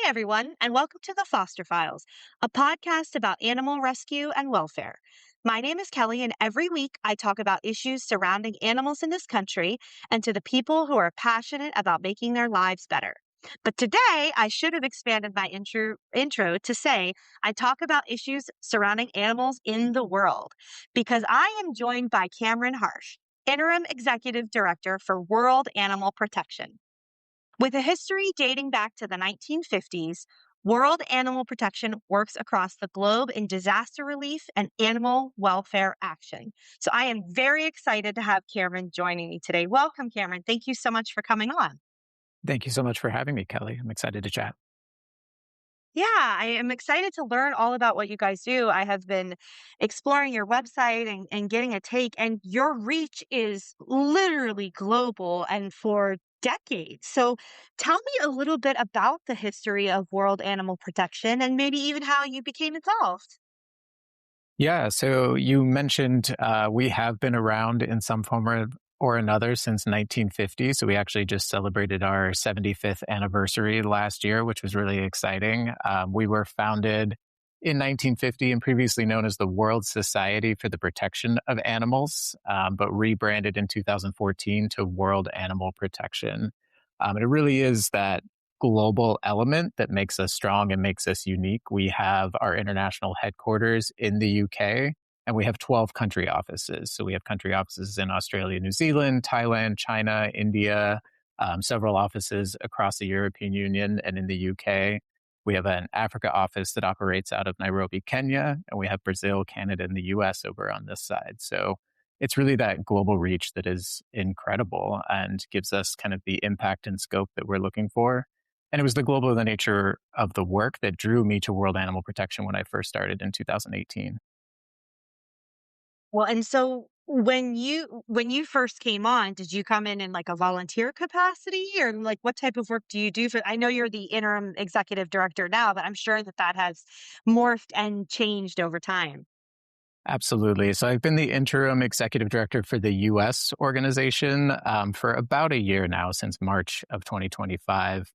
everyone, and welcome to the Foster Files, a podcast about animal rescue and welfare. My name is Kelly, and every week I talk about issues surrounding animals in this country and to the people who are passionate about making their lives better. But today, I should have expanded my intro to say I talk about issues surrounding animals in the world, because I am joined by Cameron Harsh, Interim Executive Director for World Animal Protection. With a history dating back to the 1950s, World Animal Protection works across the globe in disaster relief and animal welfare action. So I am very excited to have Cameron joining me today. Welcome, Cameron. Thank you so much for coming on. Thank you so much for having me, Kelly. I'm excited to chat. Yeah, I am excited to learn all about what you guys do. I have been exploring your website and getting a take, and your reach is literally global and for decades. So tell me a little bit about the history of World Animal Protection and maybe even how you became involved. Yeah, so you mentioned we have been around in some form or another since 1950. So we actually just celebrated our 75th anniversary last year, which was really exciting. We were founded in 1950 and previously known as the World Society for the Protection of Animals, but rebranded in 2014 to World Animal Protection. And it really is that global element that makes us strong and makes us unique. We have our international headquarters in the UK, and we have 12 country offices. So we have country offices in Australia, New Zealand, Thailand, China, India, several offices across the European Union and in the UK. We have an Africa office that operates out of Nairobi, Kenya, and we have Brazil, Canada, and the US over on this side. So it's really that global reach that is incredible and gives us kind of the impact and scope that we're looking for. And it was the global nature of the work that drew me to World Animal Protection when I first started in 2018. Well, and so when you first came on, did you come in like a volunteer capacity, or like what type of work do you do for? I know you're the interim executive director now, but I'm sure that has morphed and changed over time. Absolutely. So I've been the interim executive director for the US organization for about a year now, since March of 2025.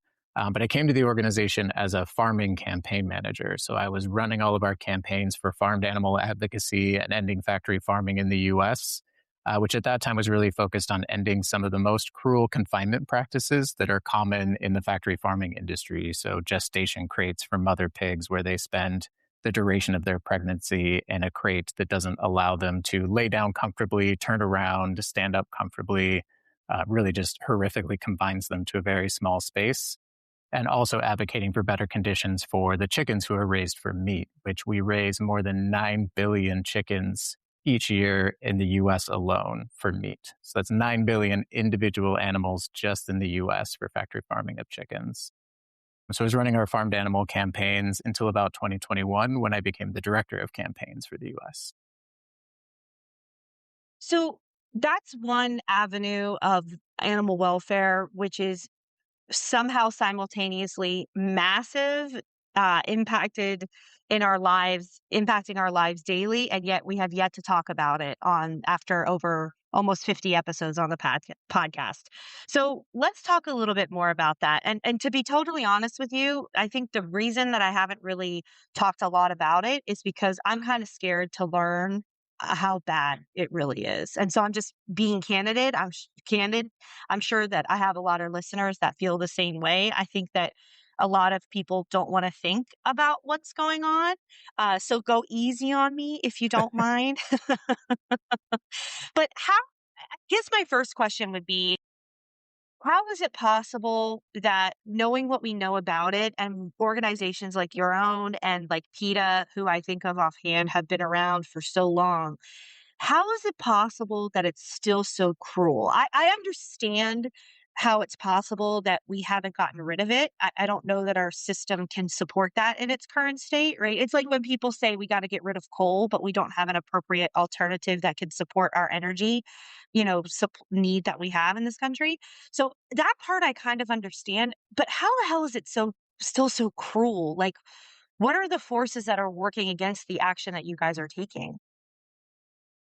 But I came to the organization as a farming campaign manager. So I was running all of our campaigns for farmed animal advocacy and ending factory farming in the US, which at that time was really focused on ending some of the most cruel confinement practices that are common in the factory farming industry. So gestation crates for mother pigs, where they spend the duration of their pregnancy in a crate that doesn't allow them to lay down comfortably, turn around, stand up comfortably, really just horrifically confines them to a very small space. And also advocating for better conditions for the chickens who are raised for meat, which we raise more than 9 billion chickens each year in the US alone for meat. So that's 9 billion individual animals just in the US for factory farming of chickens. So I was running our farmed animal campaigns until about 2021, when I became the director of campaigns for the US. So that's one avenue of animal welfare, which is somehow simultaneously massive, impacting our lives daily, and yet we have yet to talk about it on after over almost 50 episodes on the podcast. So let's talk a little bit more about that. And to be totally honest with you, I think the reason that I haven't really talked a lot about it is because I'm kind of scared to learn how bad it really is. And so I'm just being candid. I'm sure that I have a lot of listeners that feel the same way. I think that a lot of people don't want to think about what's going on. So go easy on me if you don't mind. But I guess my first question would be, how is it possible that knowing what we know about it, and organizations like your own and like PETA, who I think of offhand, have been around for so long, how is it possible that it's still so cruel? I understand how it's possible that we haven't gotten rid of it. I don't know that our system can support that in its current state, right? It's like when people say we got to get rid of coal, but we don't have an appropriate alternative that can support our energy, need that we have in this country. So that part I kind of understand, but how the hell is it still so cruel? Like, what are the forces that are working against the action that you guys are taking?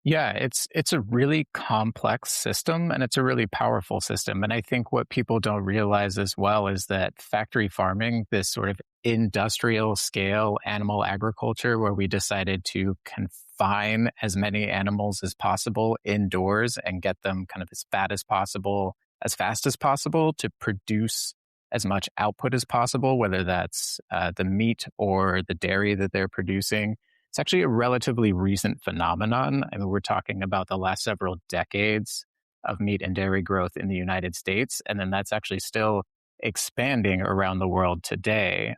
Yeah, it's a really complex system and it's a really powerful system. And I think what people don't realize as well is that factory farming, this sort of industrial scale animal agriculture where we decided to confine as many animals as possible indoors and get them kind of as fat as possible, as fast as possible to produce as much output as possible, whether that's the meat or the dairy that they're producing. It's actually a relatively recent phenomenon. I mean, we're talking about the last several decades of meat and dairy growth in the United States, and then that's actually still expanding around the world today.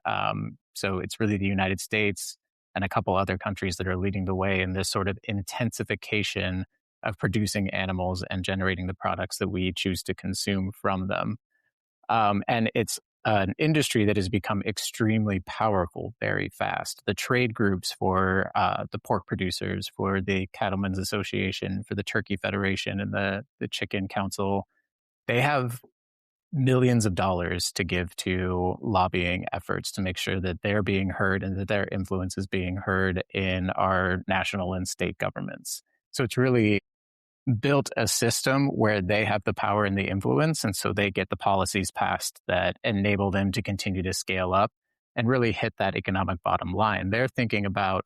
So it's really the United States and a couple other countries that are leading the way in this sort of intensification of producing animals and generating the products that we choose to consume from them. And it's an industry that has become extremely powerful very fast. The trade groups for the pork producers, for the Cattlemen's Association, for the Turkey Federation, and the Chicken Council, they have millions of dollars to give to lobbying efforts to make sure that they're being heard and that their influence is being heard in our national and state governments. So it's really built a system where they have the power and the influence. And so they get the policies passed that enable them to continue to scale up and really hit that economic bottom line. They're thinking about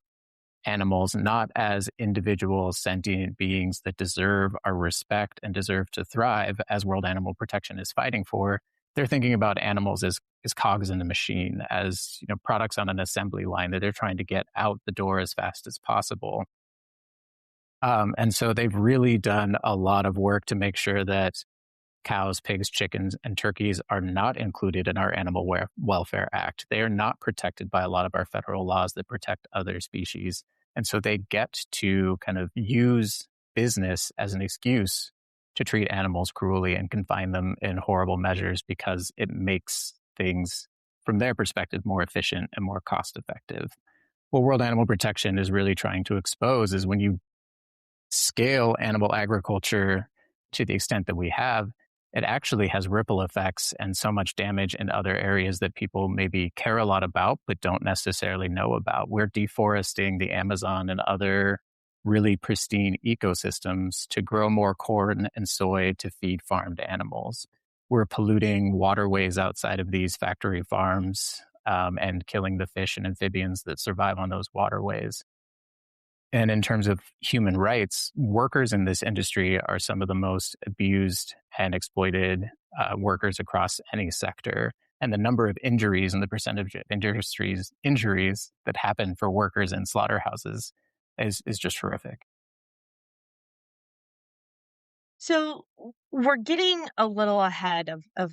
animals not as individual sentient beings that deserve our respect and deserve to thrive as World Animal Protection is fighting for. They're thinking about animals as cogs in a machine, as products on an assembly line that they're trying to get out the door as fast as possible. And so they've really done a lot of work to make sure that cows, pigs, chickens, and turkeys are not included in our Animal Welfare Act. They are not protected by a lot of our federal laws that protect other species. And so they get to kind of use business as an excuse to treat animals cruelly and confine them in horrible measures because it makes things, from their perspective, more efficient and more cost effective. What World Animal Protection is really trying to expose is when you scale animal agriculture to the extent that we have, it actually has ripple effects and so much damage in other areas that people maybe care a lot about, but don't necessarily know about. We're deforesting the Amazon and other really pristine ecosystems to grow more corn and soy to feed farmed animals. We're polluting waterways outside of these factory farms and killing the fish and amphibians that survive on those waterways. And in terms of human rights, workers in this industry are some of the most abused and exploited workers across any sector. And the number of injuries and the percentage of injuries that happen for workers in slaughterhouses is just horrific. So we're getting a little ahead of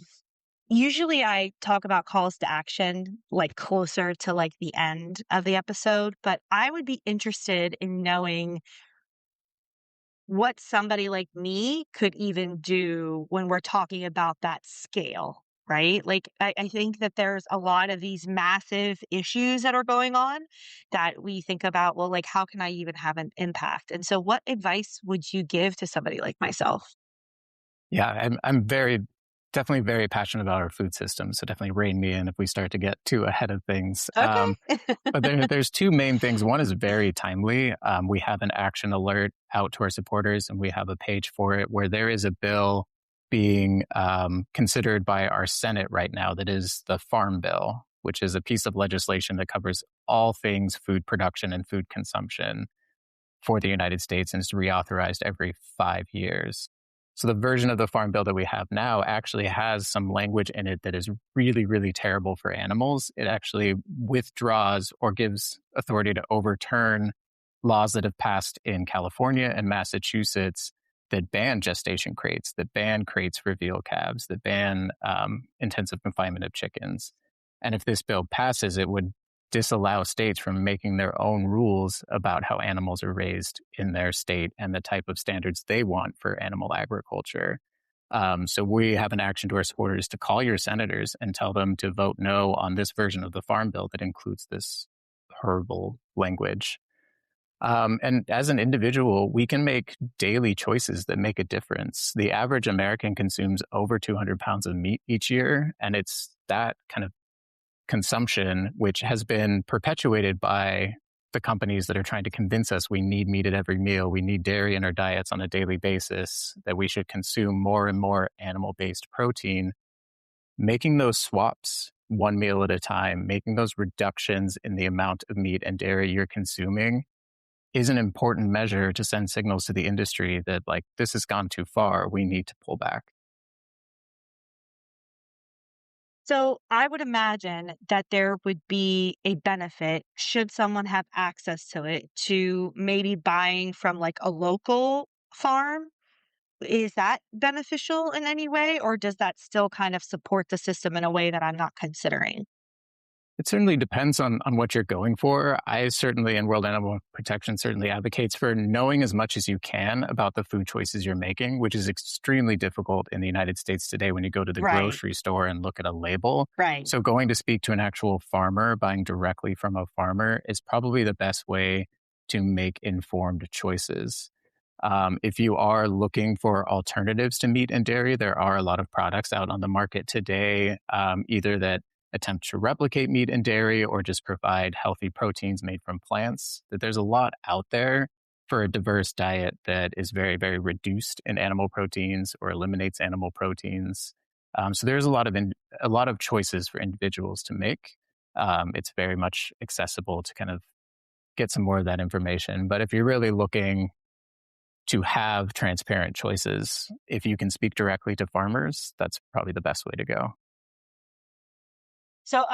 usually I talk about calls to action like closer to like the end of the episode, but I would be interested in knowing what somebody like me could even do when we're talking about that scale, right? Like, I think that there's a lot of these massive issues that are going on that we think about, well, like, how can I even have an impact? And so, what advice would you give to somebody like myself? Yeah, I'm definitely very passionate about our food system. So definitely rein me in if we start to get too ahead of things. Okay. But there's two main things. One is very timely. We have an action alert out to our supporters, and we have a page for it where there is a bill being considered by our Senate right now that is the Farm Bill, which is a piece of legislation that covers all things food production and food consumption for the United States and is reauthorized every 5 years. So the version of the Farm Bill that we have now actually has some language in it that is really, really terrible for animals. It actually withdraws or gives authority to overturn laws that have passed in California and Massachusetts that ban gestation crates, that ban crates for veal calves, that ban intensive confinement of chickens. And if this bill passes, it would disallow states from making their own rules about how animals are raised in their state and the type of standards they want for animal agriculture. So we have an action to our supporters to call your senators and tell them to vote no on this version of the Farm Bill that includes this horrible language. And as an individual, we can make daily choices that make a difference. The average American consumes over 200 pounds of meat each year, and it's that kind of consumption which has been perpetuated by the companies that are trying to convince us we need meat at every meal, we need dairy in our diets on a daily basis, that we should consume more and more animal-based protein, making those swaps one meal at a time, making those reductions in the amount of meat and dairy you're consuming is an important measure to send signals to the industry that, like, this has gone too far. We need to pull back. So I would imagine that there would be a benefit should someone have access to it to maybe buying from like a local farm. Is that beneficial in any way, or does that still kind of support the system in a way that I'm not considering? It certainly depends on what you're going for. I certainly, and World Animal Protection certainly advocates for knowing as much as you can about the food choices you're making, which is extremely difficult in the United States today when you go to the Right, grocery store and look at a label. right. So going to speak to an actual farmer, buying directly from a farmer is probably the best way to make informed choices. If you are looking for alternatives to meat and dairy, there are a lot of products out on the market today, either that attempt to replicate meat and dairy or just provide healthy proteins made from plants. That there's a lot out there for a diverse diet that is very, very reduced in animal proteins or eliminates animal proteins. So there's a lot of choices for individuals to make. It's very much accessible to kind of get some more of that information. But if you're really looking to have transparent choices, if you can speak directly to farmers, that's probably the best way to go. So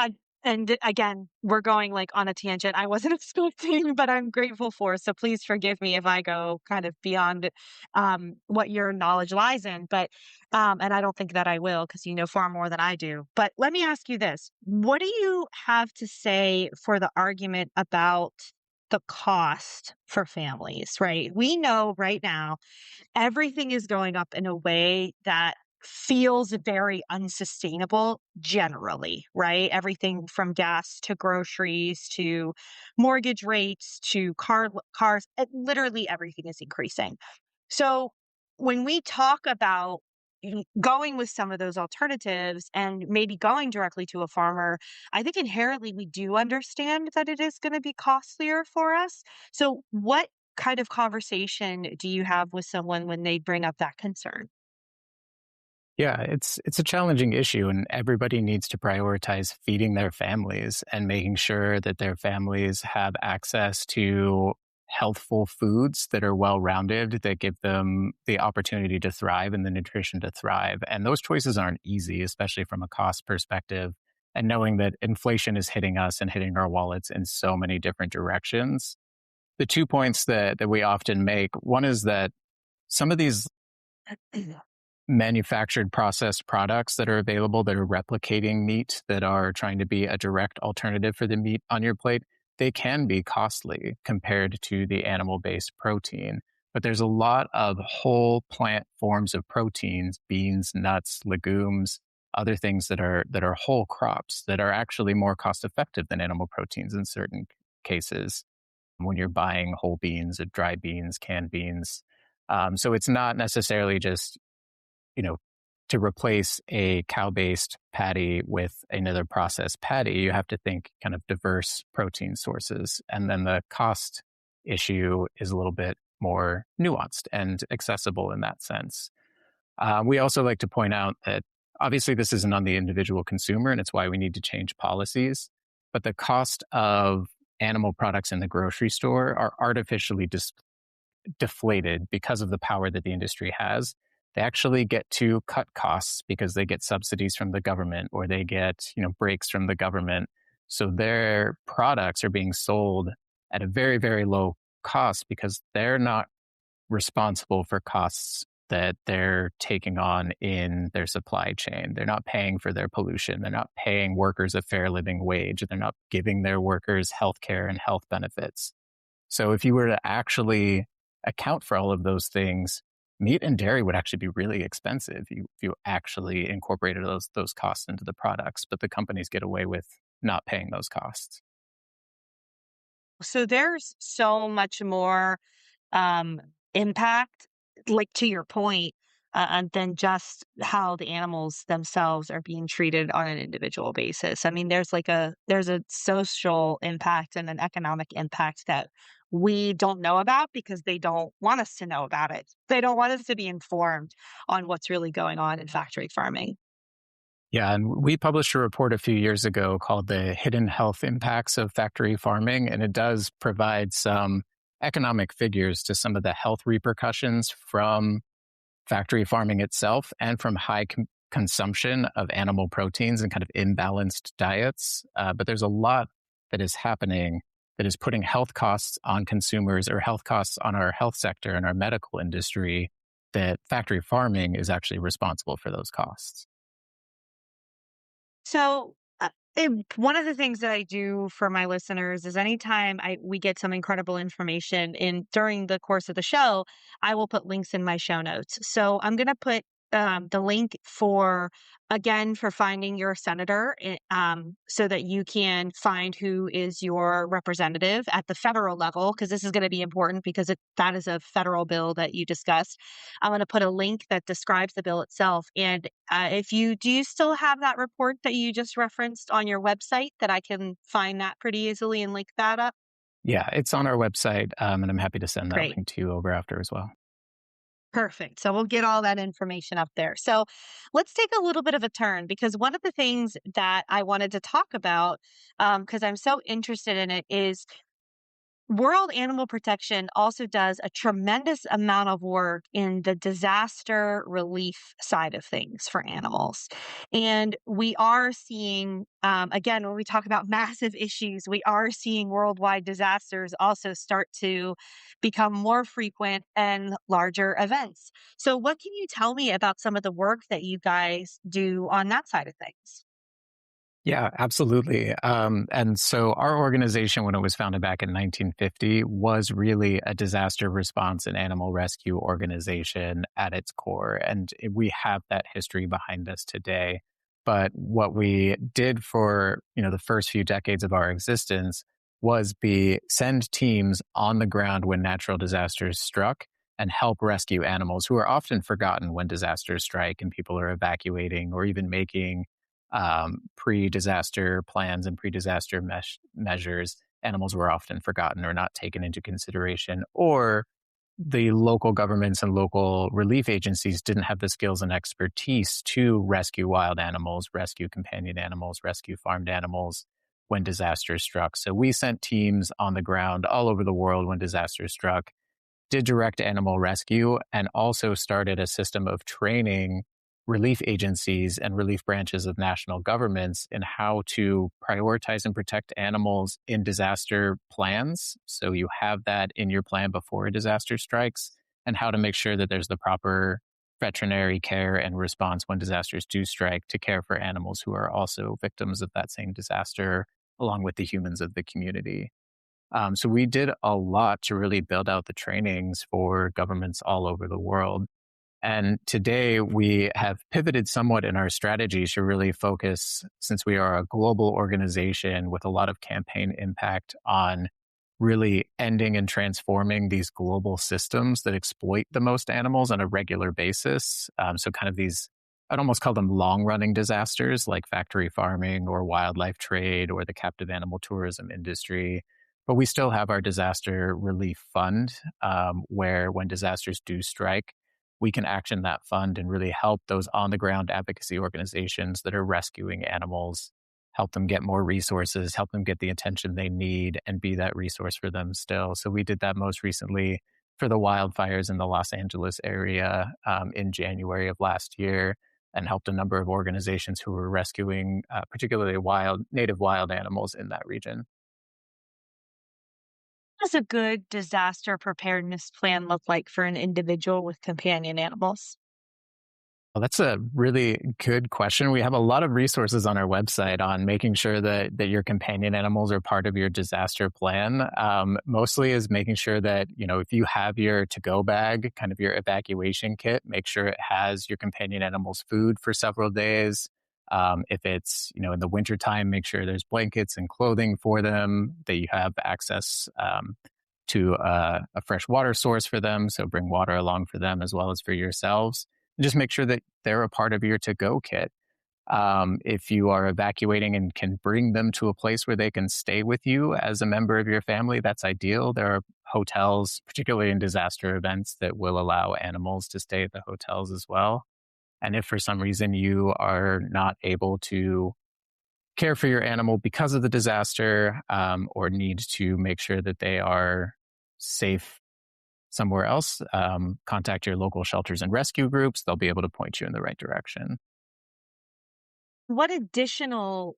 again, we're going like on a tangent I wasn't expecting, but I'm grateful for. So please forgive me if I go kind of beyond what your knowledge lies in. But and I don't think that I will because you know far more than I do. But let me ask you this: what do you have to say for the argument about the cost for families? Right? We know right now everything is going up in a way that feels very unsustainable generally, right? Everything from gas to groceries to mortgage rates to cars, literally everything is increasing. So when we talk about going with some of those alternatives and maybe going directly to a farmer, I think inherently we do understand that it is going to be costlier for us. So what kind of conversation do you have with someone when they bring up that concern? Yeah, it's a challenging issue, and everybody needs to prioritize feeding their families and making sure that their families have access to healthful foods that are well-rounded, that give them the opportunity to thrive and the nutrition to thrive. And those choices aren't easy, especially from a cost perspective. And knowing that inflation is hitting us and hitting our wallets in so many different directions. The 2 points that we often make, one is that some of these manufactured processed products that are available that are replicating meat, that are trying to be a direct alternative for the meat on your plate, they can be costly compared to the animal-based protein. But there's a lot of whole plant forms of proteins, beans, nuts, legumes, other things that are whole crops that are actually more cost effective than animal proteins in certain cases when you're buying whole beans, dry beans, canned beans. So it's not necessarily just, you know, to replace a cow-based patty with another processed patty, you have to think kind of diverse protein sources. And then the cost issue is a little bit more nuanced and accessible in that sense. We also like to point out that obviously this isn't on the individual consumer, and it's why we need to change policies. But the cost of animal products in the grocery store are artificially deflated because of the power that the industry has. They actually get to cut costs because they get subsidies from the government or they get, breaks from the government. So their products are being sold at a very, very low cost because they're not responsible for costs that they're taking on in their supply chain. They're not paying for their pollution. They're not paying workers a fair living wage. They're not giving their workers health care and health benefits. So if you were to actually account for all of those things, meat and dairy would actually be really expensive if you actually incorporated those costs into the products. But the companies get away with not paying those costs. So there's so much more impact, like to your point. than just how the animals themselves are being treated on an individual basis. I mean, there's a social impact and an economic impact that we don't know about because they don't want us to know about it. They don't want us to be informed on what's really going on in factory farming. Yeah, and we published a report a few years ago called The Hidden Health Impacts of Factory Farming, and it does provide some economic figures to some of the health repercussions from factory farming itself and from high consumption of animal proteins and kind of imbalanced diets. But there's a lot that is happening that is putting health costs on consumers or health costs on our health sector and our medical industry, that factory farming is actually responsible for those costs. So, one of the things that I do for my listeners is anytime we get some incredible information in during the course of the show, I will put links in my show notes. So I'm going to put the link for finding your senator, so that you can find who is your representative at the federal level, because this is going to be important because that is a federal bill that you discussed. I'm going to put a link that describes the bill itself. And if you do still have that report that you just referenced on your website, that I can find that pretty easily and link that up. Yeah, it's on our website, and I'm happy to send that Great. link to you over after as well. Perfect. So we'll get all that information up there. So let's take a little bit of a turn, because one of the things that I wanted to talk about, because I'm so interested in it, is World Animal Protection also does a tremendous amount of work in the disaster relief side of things for animals. And we are seeing, again, when we talk about massive issues, we are seeing worldwide disasters also start to become more frequent and larger events. So, what can you tell me about some of the work that you guys do on that side of things? Yeah, absolutely. And so our organization, when it was founded back in 1950, was really a disaster response and animal rescue organization at its core. And we have that history behind us today. But what we did for, the first few decades of our existence was send teams on the ground when natural disasters struck and help rescue animals who are often forgotten when disasters strike and people are evacuating or even making pre-disaster plans and pre-disaster measures. Animals were often forgotten or not taken into consideration, or the local governments and local relief agencies didn't have the skills and expertise to rescue wild animals, rescue companion animals, rescue farmed animals when disasters struck. So we sent teams on the ground all over the world when disasters struck, did direct animal rescue, and also started a system of training relief agencies and relief branches of national governments in how to prioritize and protect animals in disaster plans. So you have that in your plan before a disaster strikes, and how to make sure that there's the proper veterinary care and response when disasters do strike to care for animals who are also victims of that same disaster, along with the humans of the community. So we did a lot to really build out the trainings for governments all over the world. And today we have pivoted somewhat in our strategy to really focus, since we are a global organization with a lot of campaign impact, on really ending and transforming these global systems that exploit the most animals on a regular basis. So kind of these, I'd almost call them long running disasters like factory farming or wildlife trade or the captive animal tourism industry. But we still have our disaster relief fund, where when disasters do strike, we can action that fund and really help those on the ground advocacy organizations that are rescuing animals, help them get more resources, help them get the attention they need, and be that resource for them still. So we did that most recently for the wildfires in the Los Angeles area in January of last year, and helped a number of organizations who were rescuing particularly native wild animals in that region. What does a good disaster preparedness plan look like for an individual with companion animals? Well, that's a really good question. We have a lot of resources on our website on making sure that your companion animals are part of your disaster plan. Mostly is making sure that, if you have your to-go bag, kind of your evacuation kit, make sure it has your companion animals' food for several days. If it's, in the wintertime, make sure there's blankets and clothing for them, that you have access to a fresh water source for them. So bring water along for them as well as for yourselves. just make sure that they're a part of your to-go kit. If you are evacuating and can bring them to a place where they can stay with you as a member of your family, that's ideal. There are hotels, particularly in disaster events, that will allow animals to stay at the hotels as well. And if for some reason you are not able to care for your animal because of the disaster, or need to make sure that they are safe somewhere else, contact your local shelters and rescue groups. They'll be able to point you in the right direction. What additional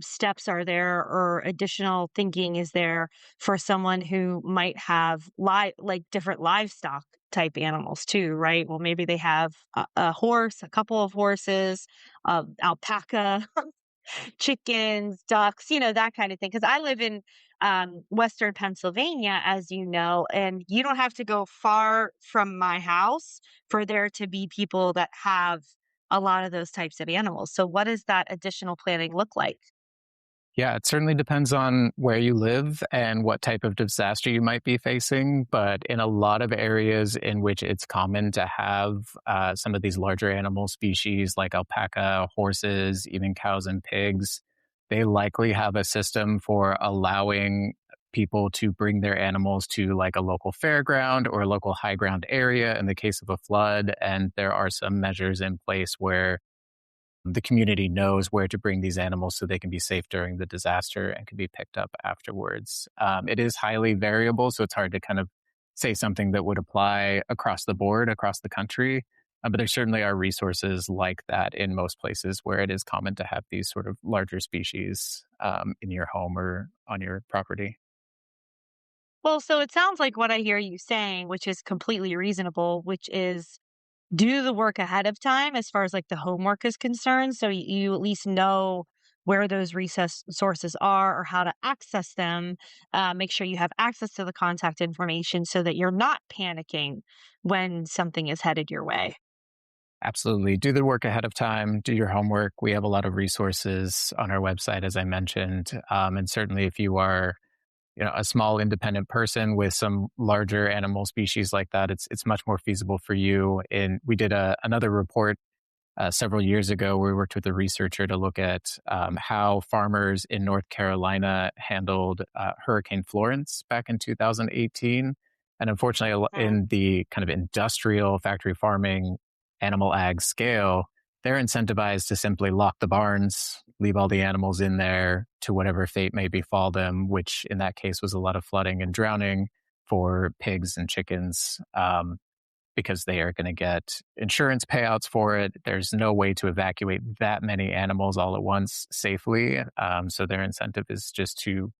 steps are there, or additional thinking is there for someone who might have like different livestock type animals too, right? Well, maybe they have a horse, a couple of horses, alpaca, chickens, ducks, that kind of thing. Because I live in Western Pennsylvania, as you know, and you don't have to go far from my house for there to be people that have a lot of those types of animals. So, what does that additional planning look like? Yeah, it certainly depends on where you live and what type of disaster you might be facing. But in a lot of areas in which it's common to have some of these larger animal species like alpaca, horses, even cows and pigs, they likely have a system for allowing people to bring their animals to like a local fairground or a local high ground area in the case of a flood. And there are some measures in place where the community knows where to bring these animals so they can be safe during the disaster and can be picked up afterwards. It is highly variable, so it's hard to kind of say something that would apply across the board, across the country. But there certainly are resources like that in most places where it is common to have these sort of larger species in your home or on your property. Well, so it sounds like what I hear you saying, which is completely reasonable, which is do the work ahead of time as far as like the homework is concerned. So you at least know where those recess sources are or how to access them. Make sure you have access to the contact information so that you're not panicking when something is headed your way. Absolutely. Do the work ahead of time, do your homework. We have a lot of resources on our website, as I mentioned. And certainly if you are a small independent person with some larger animal species like that, it's much more feasible for you. And we did another report several years ago where we worked with a researcher to look at how farmers in North Carolina handled Hurricane Florence back in 2018. And unfortunately, Mhm. in the kind of industrial factory farming animal ag scale, they're incentivized to simply lock the barns, leave all the animals in there to whatever fate may befall them, which in that case was a lot of flooding and drowning for pigs and chickens. Because they are going to get insurance payouts for it. There's no way to evacuate that many animals all at once safely. So their incentive is just to,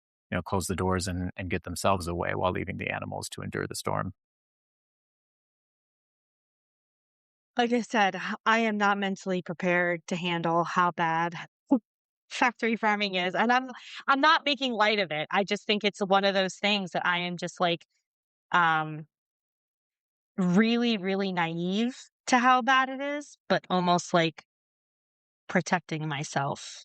close the doors and get themselves away while leaving the animals to endure the storm. Like I said, I am not mentally prepared to handle how bad factory farming is, and I'm not making light of it. I just think it's one of those things that I am just like um really, really naive to how bad it is, but almost like protecting myself.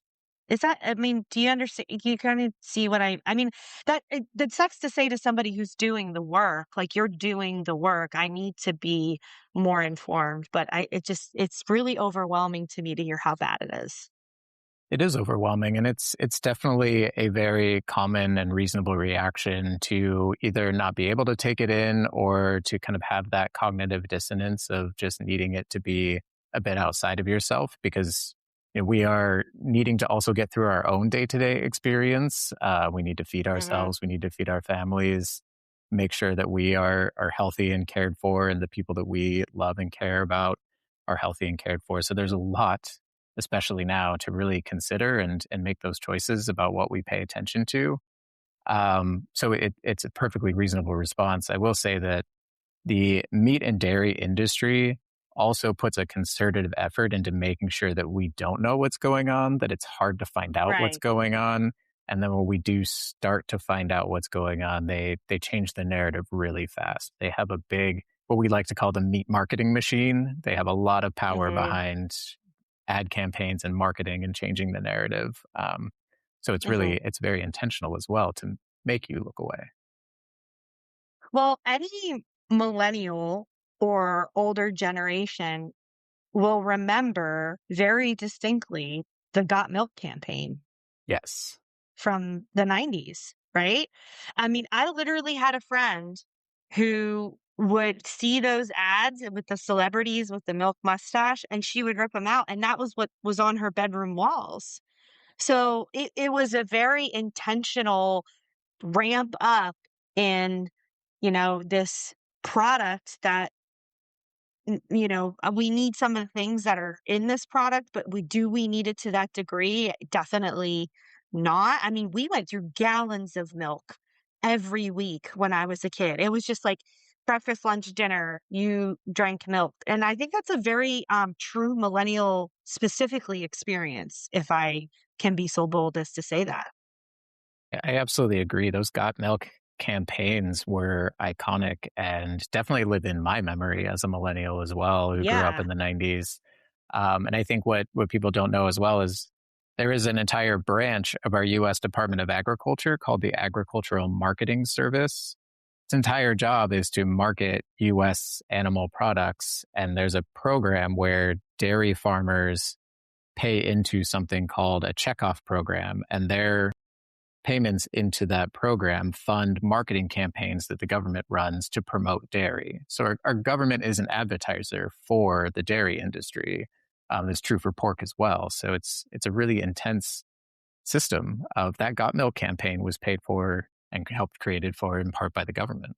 Is that I mean, do you understand? You kind of see what I mean, that sucks to say to somebody who's doing the work, like you're doing the work. I need to be more informed, but it's really overwhelming to me to hear how bad it is. It is overwhelming, and it's definitely a very common and reasonable reaction to either not be able to take it in or to kind of have that cognitive dissonance of just needing it to be a bit outside of yourself because we are needing to also get through our own day-to-day experience. We need to feed Mhm. ourselves, we need to feed our families, make sure that we are healthy and cared for, and the people that we love and care about are healthy and cared for. So there's a lot, especially now, to really consider and make those choices about what we pay attention to. So it's a perfectly reasonable response. I will say that the meat and dairy industry also puts a concerted effort into making sure that we don't know what's going on, that it's hard to find out what's Right. going on. And then when we do start to find out what's going on, they change the narrative really fast. They have a big, what we like to call the meat marketing machine. They have a lot of power Mhm. behind ad campaigns and marketing and changing the narrative. So Mhm. it's very intentional as well to make you look away. Well, any millennial or older generation will remember very distinctly the Got Milk campaign Yes. from the 90s, right? I mean, I literally had a friend who would see those ads with the celebrities with the milk mustache, and she would rip them out, and that was what was on her bedroom walls. So it was a very intentional ramp up in, this product that we need some of the things that are in this product, but we need it to that degree? Definitely not. I mean, we went through gallons of milk every week when I was a kid. It was just like breakfast, lunch, dinner, you drank milk. And I think that's a very true millennial specifically experience, if I can be so bold as to say that. I absolutely agree. Those Got Milk campaigns were iconic and definitely live in my memory as a millennial as well, who grew up Yeah. in the 90s. And I think what people don't know as well is there is an entire branch of our US Department of Agriculture called the Agricultural Marketing Service. Its entire job is to market US animal products. And there's a program where dairy farmers pay into something called a checkoff program, and their payments into that program fund marketing campaigns that the government runs to promote dairy. So our government is an advertiser for the dairy industry. It's true for pork as well. So it's a really intense system of that Got Milk campaign was paid for and helped created for in part by the government.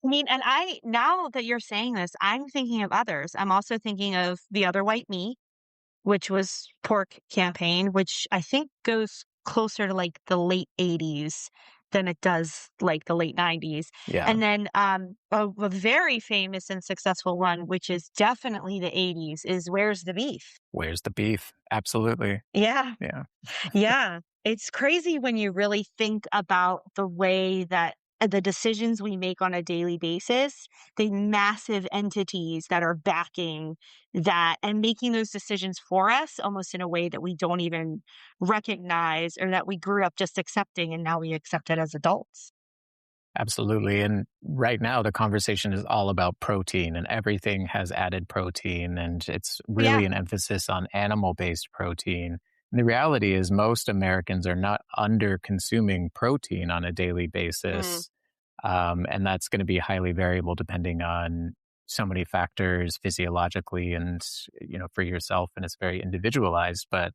I mean, and now that you're saying this, I'm thinking of others. I'm also thinking of The Other White Meat, which was pork campaign, which I think goes closer to like the late 80s than it does like the late 90s. Yeah. And then a very famous and successful one, which is definitely the 80s, is Where's the Beef? Where's the beef? Absolutely. Yeah. Yeah. Yeah, it's crazy when you really think about the way that the decisions we make on a daily basis, the massive entities that are backing that and making those decisions for us almost in a way that we don't even recognize or that we grew up just accepting and now we accept it as adults. Absolutely. And right now, the conversation is all about protein, and everything has added protein, and it's Yeah. really an emphasis on animal based protein. And the reality is, most Americans are not under consuming protein on a daily Mm, basis. And that's going to be highly variable depending on so many factors physiologically and, for yourself. And it's very individualized. But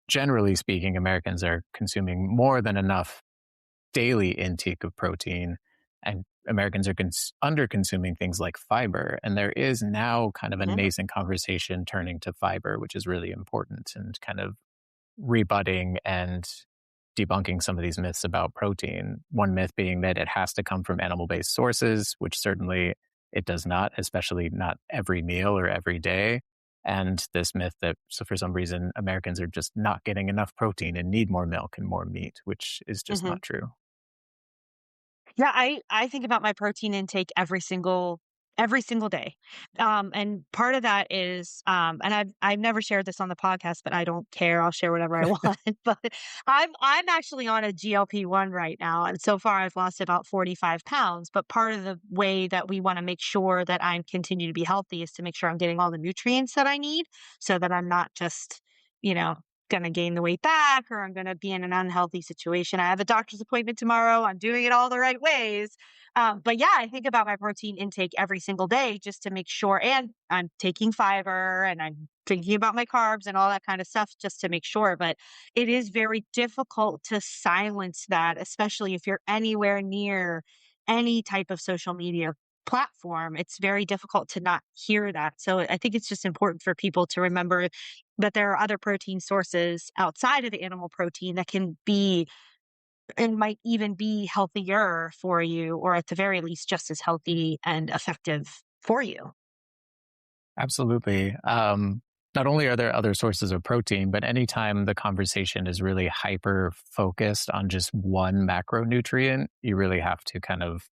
generally speaking, Americans are consuming more than enough daily intake of protein, and Americans are under consuming things like fiber. And there is now kind of a mhm, nascent conversation turning to fiber, which is really important, and kind of rebutting and debunking some of these myths about protein. One myth being that it has to come from animal based sources, which certainly it does not, especially not every meal or every day. And this myth that, so for some reason, Americans are just not getting enough protein and need more milk and more meat, which is just mhm. not true. Yeah, I think about my protein intake every single day. And part of that is and I've never shared this on the podcast, but I don't care. I'll share whatever I want. But I'm actually on a GLP-1 right now, and so far I've lost about 45 pounds. But part of the way that we want to make sure that I continue to be healthy is to make sure I'm getting all the nutrients that I need so that I'm not just, you know, going to gain the weight back or I'm going to be in an unhealthy situation. I have a doctor's appointment tomorrow. I'm doing it all the right ways. But yeah, I think about my protein intake every single day just to make sure, and I'm taking fiber and I'm thinking about my carbs and all that kind of stuff just to make sure. But it is very difficult to silence that, especially if you're anywhere near any type of social media platform. It's very difficult to not hear that. So I think it's just important for people to remember that there are other protein sources outside of the animal protein that can be and might even be healthier for you, or at the very least, just as healthy and effective for you. Absolutely. Not only are there other sources of protein, but anytime the conversation is really hyper focused on just one macronutrient, you really have to kind of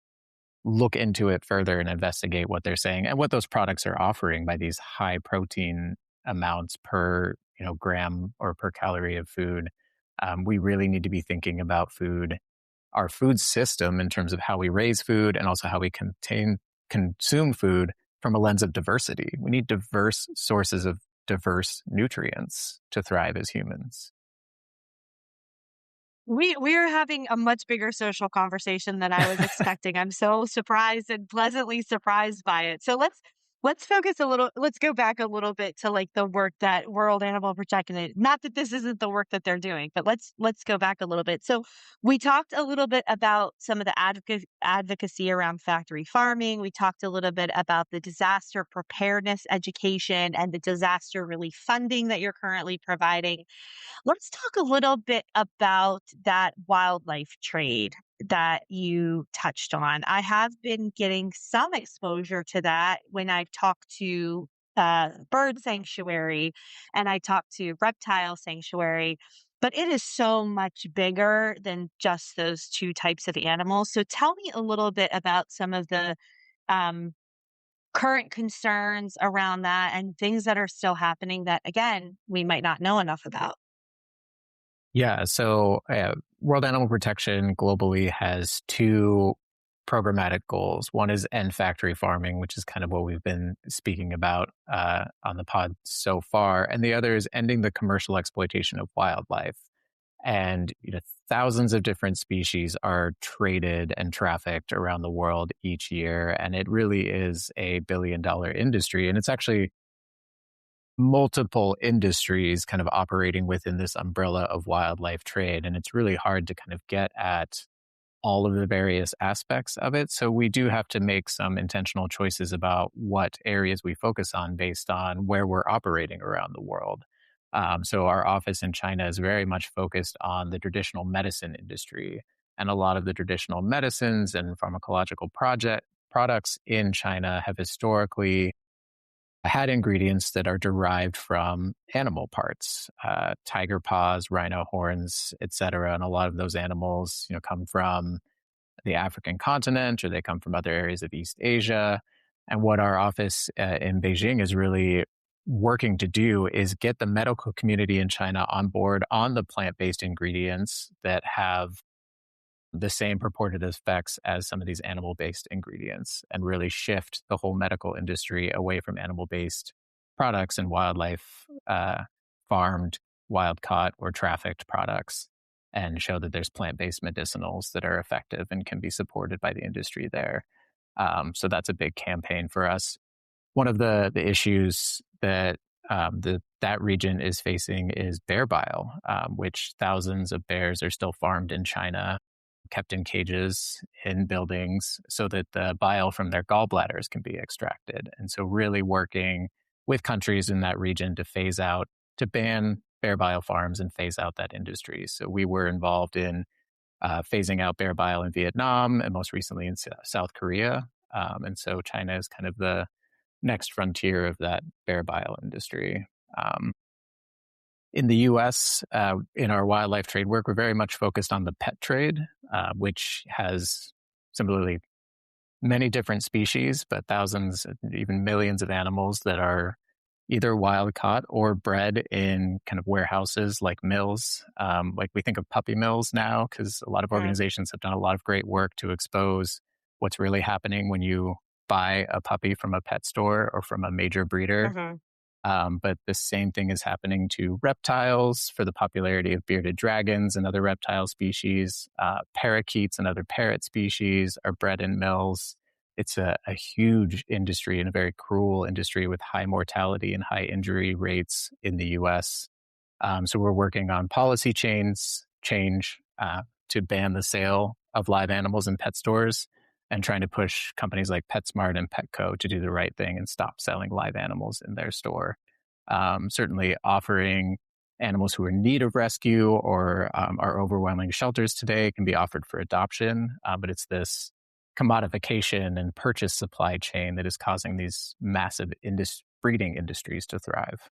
look into it further and investigate what they're saying and what those products are offering by these high protein amounts per gram or per calorie of food. We really need to be thinking about food, our food system in terms of how we raise food and also how we consume food from a lens of diversity. We need diverse sources of diverse nutrients to thrive as humans. We are having a much bigger social conversation than I was expecting. I'm so surprised and pleasantly surprised by it. So let's focus a little. Let's go back a little bit to like the work that World Animal Protection. Not that this isn't the work that they're doing, but let's go back a little bit. So we talked a little bit about some of the advocacy around factory farming. We talked a little bit about the disaster preparedness education and the disaster relief funding that you're currently providing. Let's talk a little bit about that wildlife trade that you touched on. I have been getting some exposure to that when I talk to bird sanctuary and I talk to reptile sanctuary, but it is so much bigger than just those two types of animals. So tell me a little bit about some of the um, current concerns around that and things that are still happening that, again, we might not know enough about. Yeah, so World Animal Protection globally has two programmatic goals. One is end factory farming, which is kind of what we've been speaking about on the pod so far, and the other is ending the commercial exploitation of wildlife. And thousands of different species are traded and trafficked around the world each year, and it really is a billion-dollar industry. And it's actually multiple industries kind of operating within this umbrella of wildlife trade. And it's really hard to kind of get at all of the various aspects of it. So we do have to make some intentional choices about what areas we focus on based on where we're operating around the world. So our office in China is very much focused on the traditional medicine industry. And a lot of the traditional medicines and pharmacological products in China have historically had ingredients that are derived from animal parts, tiger paws, rhino horns, etc. And a lot of those animals, come from the African continent or they come from other areas of East Asia. And what our office in Beijing is really working to do is get the medical community in China on board on the plant-based ingredients that have the same purported effects as some of these animal-based ingredients and really shift the whole medical industry away from animal-based products and wildlife farmed, wild-caught, or trafficked products and show that there's plant-based medicinals that are effective and can be supported by the industry there. So that's a big campaign for us. One of the issues that that region is facing is bear bile, which thousands of bears are still farmed in China, kept in cages in buildings so that the bile from their gallbladders can be extracted. And so really working with countries in that region to ban bear bile farms and phase out that industry. So we were involved in phasing out bear bile in Vietnam and most recently in South Korea. And so China is kind of the next frontier of that bear bile industry. In the US, in our wildlife trade work, we're very much focused on the pet trade, which has similarly many different species, but thousands, even millions of animals that are either wild caught or bred in kind of warehouses like mills. Like we think of puppy mills now, because a lot of organizations have done a lot of great work to expose what's really happening when you buy a puppy from a pet store or from a major breeder. Mm-hmm. But the same thing is happening to reptiles for the popularity of bearded dragons and other reptile species. Parakeets and other parrot species are bred in mills. It's a huge industry and a very cruel industry with high mortality and high injury rates in the US. So we're working on policy change to ban the sale of live animals in pet stores and trying to push companies like PetSmart and Petco to do the right thing and stop selling live animals in their store. Certainly offering animals who are in need of rescue or are overwhelming shelters today can be offered for adoption, but it's this commodification and purchase supply chain that is causing these massive breeding industries to thrive.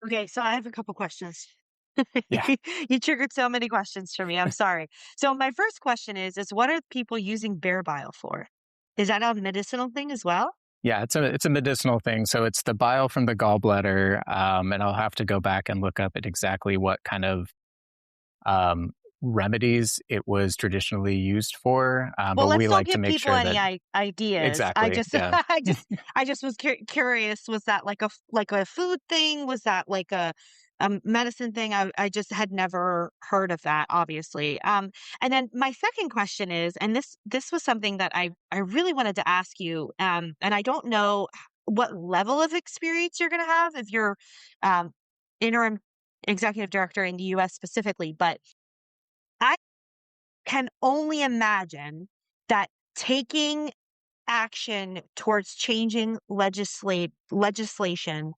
Okay, so I have a couple questions. Yeah. You triggered so many questions for me. I'm sorry. So my first question is what are people using bear bile for? Is that a medicinal thing as well? Yeah, it's a medicinal thing. So it's the bile from the gallbladder, and I'll have to go back and look up at exactly what kind of remedies it was traditionally used for, Well, but we let's don't like to give make people sure any that ideas. I exactly, just, yeah. I just was curious. Was that like like a food thing? Was that like a medicine thing? I just had never heard of that, obviously. And then my second question is, and this was something that I really wanted to ask you. And I don't know what level of experience you're going to have if you're um, interim executive director in the U.S. specifically, but I can only imagine that taking action towards changing legislation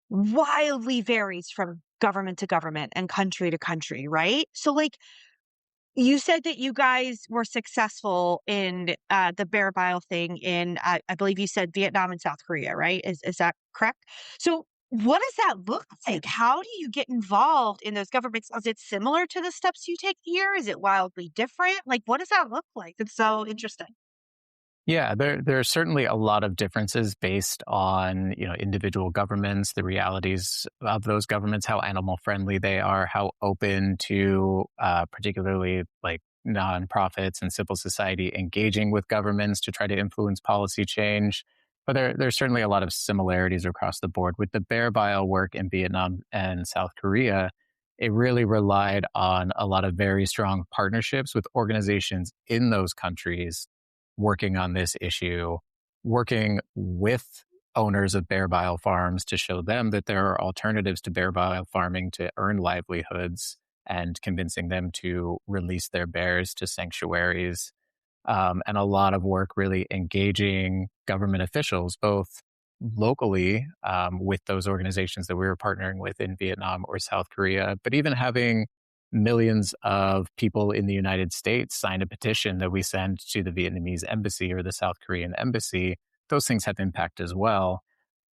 wildly varies from government to government and country to country, right? So, like, you said that you guys were successful in the bear bile thing in, I believe you said Vietnam and South Korea, right? Is that correct? So, what does that look like? How do you get involved in those governments? Is it similar to the steps you take here? Is it wildly different? Like, what does that look like? It's so interesting. Yeah, there are certainly a lot of differences based on, individual governments, the realities of those governments, how animal friendly they are, how open to particularly like nonprofits and civil society engaging with governments to try to influence policy change. But there's certainly a lot of similarities across the board. With the bear bile work in Vietnam and South Korea, it really relied on a lot of very strong partnerships with organizations in those countries working on this issue, working with owners of bear bile farms to show them that there are alternatives to bear bile farming to earn livelihoods and convincing them to release their bears to sanctuaries. And a lot of work really engaging government officials, both locally with those organizations that we were partnering with in Vietnam or South Korea, but even having millions of people in the United States sign a petition that we send to the Vietnamese embassy or the South Korean embassy. Those things have impact as well.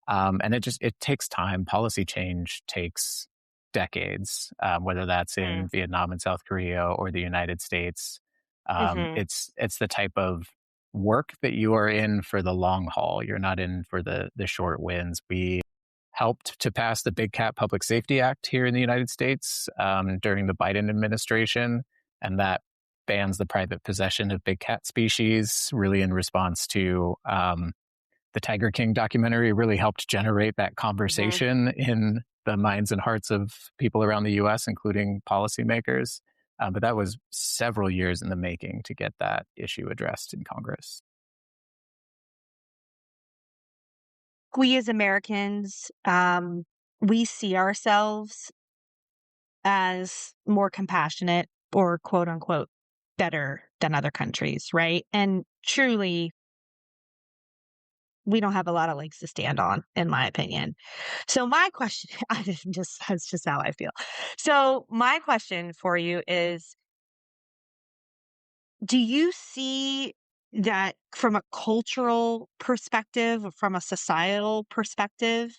And it takes time. Policy change takes decades, whether that's in Mm. Vietnam and South Korea or the United States. Hmm. It's the type of work that you are in for the long haul. You're not in for the short wins. We helped to pass the Big Cat Public Safety Act here in the United States during the Biden administration, and that bans the private possession of big cat species, really in response to the Tiger King documentary really helped generate that Hmm. conversation in the minds and hearts of people around the US, including policymakers. But that was several years in the making to get that issue addressed in Congress. We as Americans, we see ourselves as more compassionate or quote unquote better than other countries, right? And truly, we don't have a lot of legs to stand on, in my opinion. So my question, that's just how I feel. So my question for you is, do you see that from a cultural perspective, or from a societal perspective,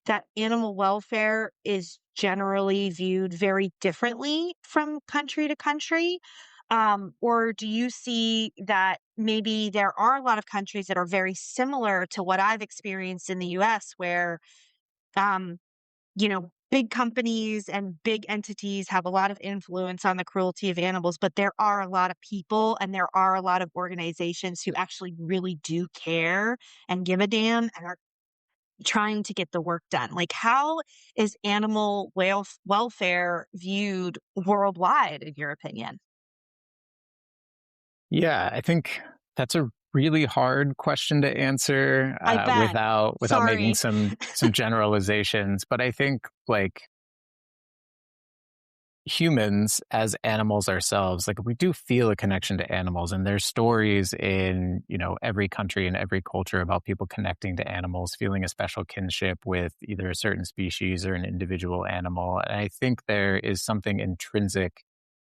that animal welfare is generally viewed very differently from country to country? Or do you see that maybe there are a lot of countries that are very similar to what I've experienced in the US, where um, big companies and big entities have a lot of influence on the cruelty of animals, but there are a lot of people and there are a lot of organizations who actually really do care and give a damn and are trying to get the work done. Like, how is animal welfare viewed worldwide, in your opinion? Yeah, I think that's a really hard question to answer I bet. without making Sorry. some generalizations. But I think like humans as animals ourselves, like we do feel a connection to animals, and there's stories in every country and every culture about people connecting to animals, feeling a special kinship with either a certain species or an individual animal. And I think there is something intrinsic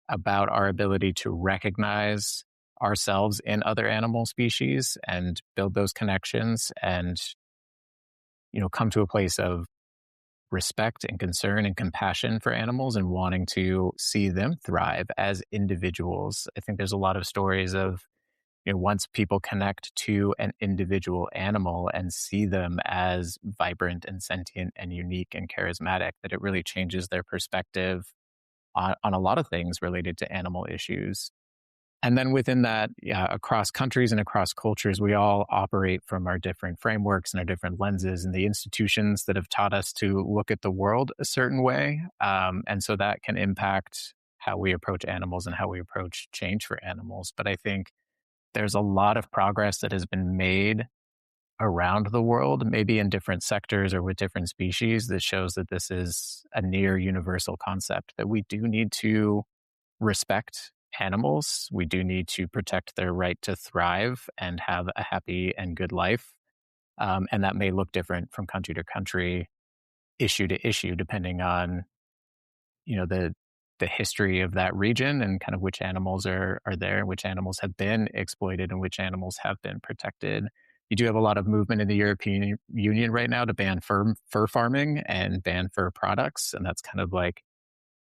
about our ability to recognize ourselves in other animal species and build those connections and come to a place of respect and concern and compassion for animals and wanting to see them thrive as individuals. I think there's a lot of stories of once people connect to an individual animal and see them as vibrant and sentient and unique and charismatic, that it really changes their perspective on a lot of things related to animal issues. And then within that, yeah, across countries and across cultures, we all operate from our different frameworks and our different lenses and the institutions that have taught us to look at the world a certain way. And so that can impact how we approach animals and how we approach change for animals. But I think there's a lot of progress that has been made around the world, maybe in different sectors or with different species, that shows that this is a near universal concept, that we do need to respect animals. We do need to protect their right to thrive and have a happy and good life. And that may look different from country to country, issue to issue, depending on, the history of that region and kind of which animals are there, which animals have been exploited and which animals have been protected. You do have a lot of movement in the European Union right now to ban fur farming and ban fur products. And that's kind of like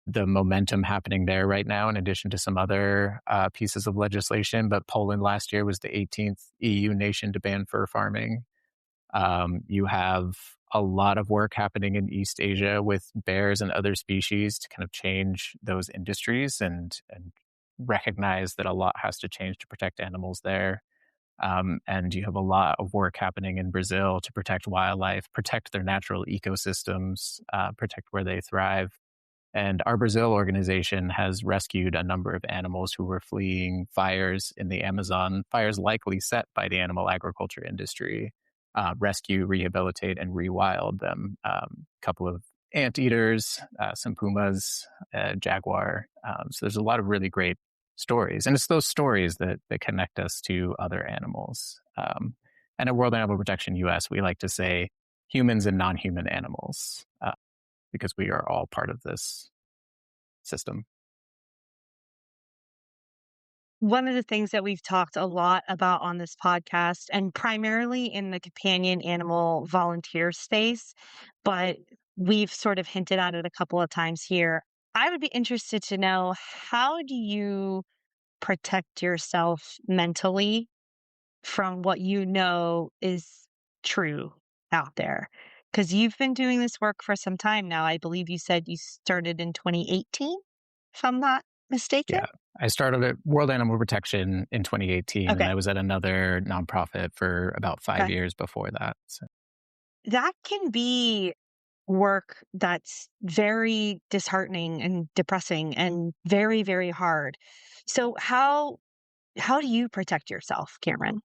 the momentum happening there right now, in addition to some other pieces of legislation. But Poland last year was the 18th EU nation to ban fur farming. You have a lot of work happening in East Asia with bears and other species to kind of change those industries and recognize that a lot has to change to protect animals there. And you have a lot of work happening in Brazil to protect wildlife, protect their natural ecosystems, protect where they thrive. And our Brazil organization has rescued a number of animals who were fleeing fires in the Amazon, fires likely set by the animal agriculture industry. Rescue, rehabilitate, and rewild them. A couple of anteaters, some pumas, jaguar. So there's a lot of really great stories. And it's those stories that connect us to other animals. And at World Animal Protection US, we like to say humans and non-human animals, because we are all part of this system. One of the things that we've talked a lot about on this podcast, and primarily in the companion animal volunteer space, but we've sort of hinted at it a couple of times here. I would be interested to know, how do you protect yourself mentally from what you know is true out there? Because you've been doing this work for some time now. I believe you said you started in 2018, if I'm not mistaken. Yeah. I started at World Animal Protection in 2018, and Okay. I was at another nonprofit for about 5 Okay. years before that. So. That can be work that's very disheartening and depressing and very, very hard. So how do you protect yourself, Cameron?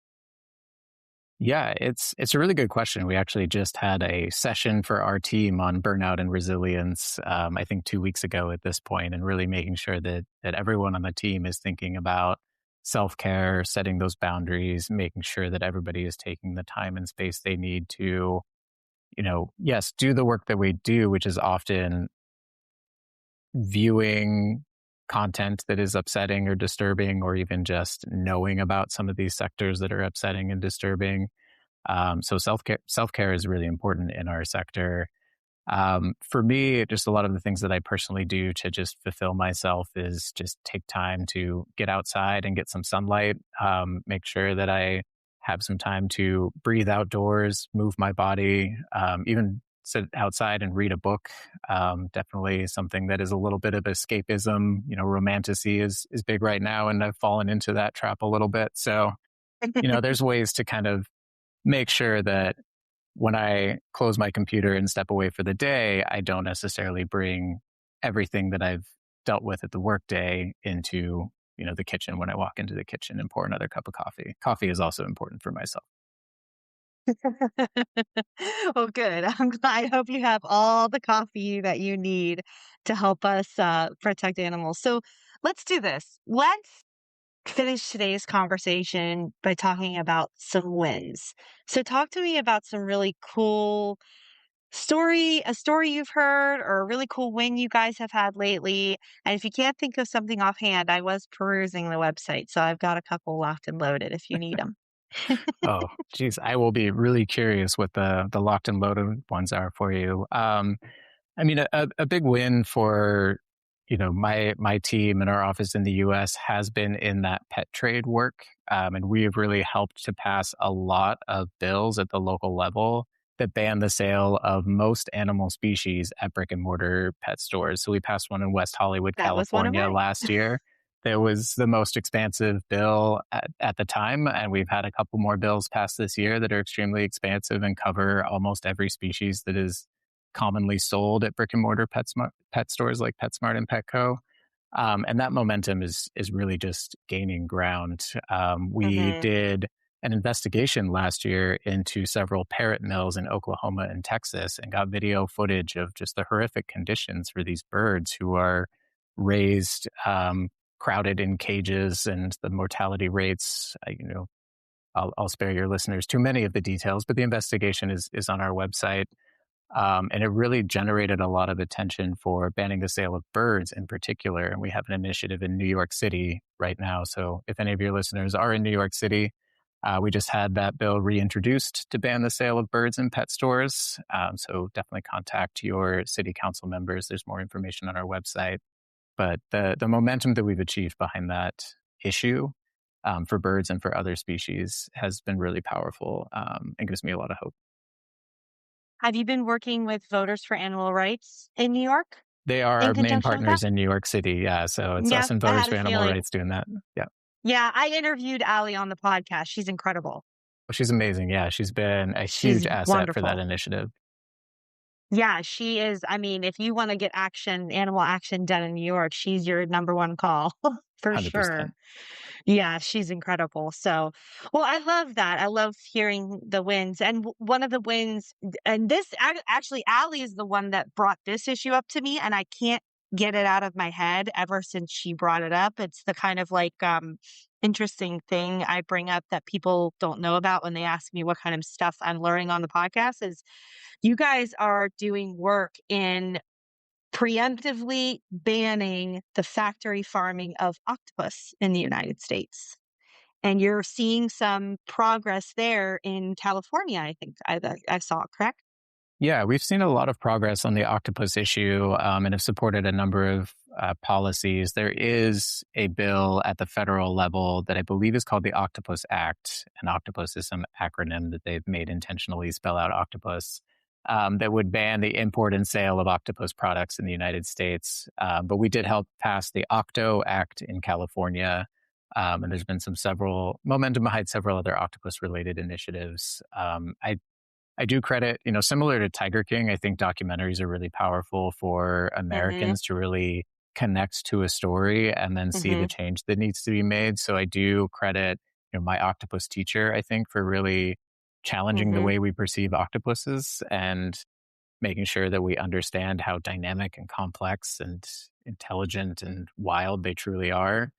Yeah, it's a really good question. We actually just had a session for our team on burnout and resilience, I think 2 weeks ago at this point, and really making sure that everyone on the team is thinking about self-care, setting those boundaries, making sure that everybody is taking the time and space they need to, yes, do the work that we do, which is often viewing content that is upsetting or disturbing, or even just knowing about some of these sectors that are upsetting and disturbing. So self-care is really important in our sector. For me, just a lot of the things that I personally do to just fulfill myself is just take time to get outside and get some sunlight. Make sure that I have some time to breathe outdoors, move my body, even sit outside and read a book. Definitely something that is a little bit of escapism. Romanticy is big right now, and I've fallen into that trap a little bit. So, there's ways to kind of make sure that when I close my computer and step away for the day, I don't necessarily bring everything that I've dealt with at the workday into, the kitchen when I walk into the kitchen and pour another cup of coffee. Coffee is also important for myself. Well, good. I'm glad. I hope you have all the coffee that you need to help us protect animals. So let's do this. Let's finish today's conversation by talking about some wins. So talk to me about some really cool a story you've heard, or a really cool win you guys have had lately. And if you can't think of something offhand, I was perusing the website, so I've got a couple locked and loaded if you need them. Oh, geez, I will be really curious what the locked and loaded ones are for you. I mean, a big win for my team and our office in the U.S. has been in that pet trade work, and we have really helped to pass a lot of bills at the local level that banned the sale of most animal species at brick and mortar pet stores. So we passed one in West Hollywood, That was one of California mine. last year. There was the most expansive bill at the time, and we've had a couple more bills passed this year that are extremely expansive and cover almost every species that is commonly sold at brick and mortar pet stores like PetSmart and Petco. And that momentum is really just gaining ground. We Hmm. did an investigation last year into several parrot mills in Oklahoma and Texas and got video footage of just the horrific conditions for these birds who are raised crowded in cages, and the mortality rates. I'll spare your listeners too many of the details, but the investigation is on our website. And it really generated a lot of attention for banning the sale of birds in particular. And we have an initiative in New York City right now. So if any of your listeners are in New York City, we just had that bill reintroduced to ban the sale of birds in pet stores. So definitely contact your city council members. There's more information on our website. But the momentum that we've achieved behind that issue for birds and for other species has been really powerful, and gives me a lot of hope. Have you been working with Voters for Animal Rights in New York They are in our main conjunction with that? partners in New York City. Yeah. So it's Yeah, us and I Voters had for a Animal feeling. Rights doing that. Yeah. Yeah, I interviewed Allie on the podcast. She's incredible. Well, she's amazing. Yeah. She's been a huge She's asset for that wonderful. initiative. Yeah, she is. I mean, if you want to get animal action done in New York, she's your number one call for sure. 100%. Yeah, she's incredible. So, well, I love that. I love hearing the wins. And one of the wins, and actually, Allie is the one that brought this issue up to me, and I can't get it out of my head ever since she brought it up. It's the kind of like interesting thing I bring up that people don't know about when they ask me what kind of stuff I'm learning on the podcast is you guys are doing work in preemptively banning the factory farming of octopus in the United States. And you're seeing some progress there in California, I think I saw, correct? Yeah, we've seen a lot of progress on the octopus issue, and have supported a number of policies. There is a bill at the federal level that I believe is called the Octopus Act, and octopus is some acronym that they've made intentionally spell out octopus, that would ban the import and sale of octopus products in the United States. But we did help pass the Octo Act in California, and there's been several momentum behind several other octopus related initiatives. I do credit, similar to Tiger King, I think documentaries are really powerful for Mhm, Americans to really connect to a story and then see the mhm, change that needs to be made. So I do credit, my octopus teacher, I think, for really challenging the mhm, way we perceive octopuses and making sure that we understand how dynamic and complex and intelligent and wild they truly are.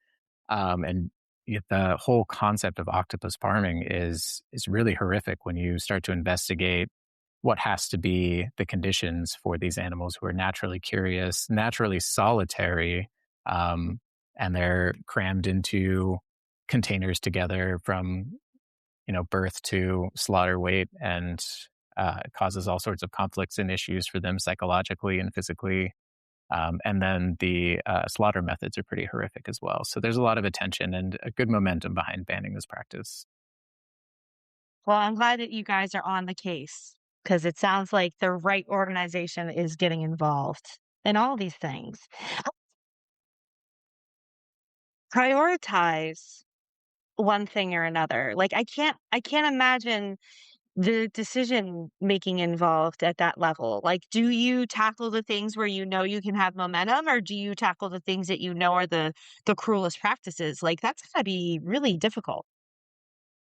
And yet the whole concept of octopus farming is really horrific when you start to investigate what has to be the conditions for these animals who are naturally curious, naturally solitary, um, and they're crammed into containers together from birth to slaughter weight, and it causes all sorts of conflicts and issues for them psychologically and physically. And then the slaughter methods are pretty horrific as well. So there's a lot of attention and a good momentum behind banning this practice. well, I'm glad that you guys are on the case because it sounds like the right organization is getting involved in all these things. Prioritize one thing or another. Like, I can't imagine the decision making involved at that level. Like, do you tackle the things where you know you can have momentum, or do you tackle the things that you know are the cruelest practices? Like, that's gotta be really difficult.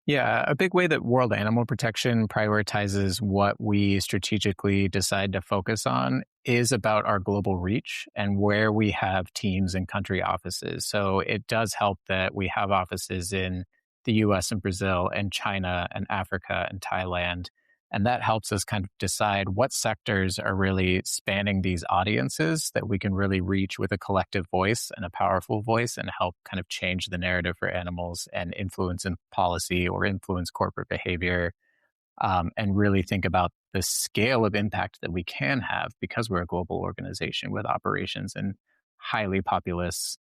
Yeah, a big way that World Animal Protection prioritizes what we strategically decide to focus on is about our global reach and where we have teams and country offices. So it does help that we have offices in the US and Brazil and China and Africa and Thailand. And that helps us kind of decide what sectors are really spanning these audiences that we can really reach with a collective voice and a powerful voice and help kind of change the narrative for animals and influence in policy or influence corporate behavior, and really think about the scale of impact that we can have because we're a global organization with operations in highly populous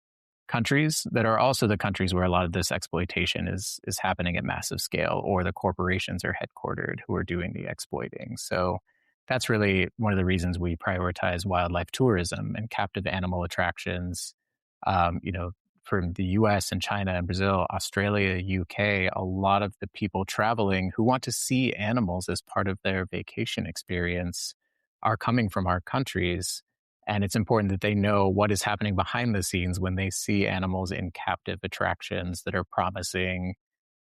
countries that are also the countries where a lot of this exploitation is happening at massive scale, or the corporations are headquartered who are doing the exploiting. So that's really one of the reasons we prioritize wildlife tourism and captive animal attractions. You know, from the US and China and Brazil, Australia, UK, a lot of the people traveling who want to see animals as part of their vacation experience are coming from our countries. And it's important that they know what is happening behind the scenes when they see animals in captive attractions that are promising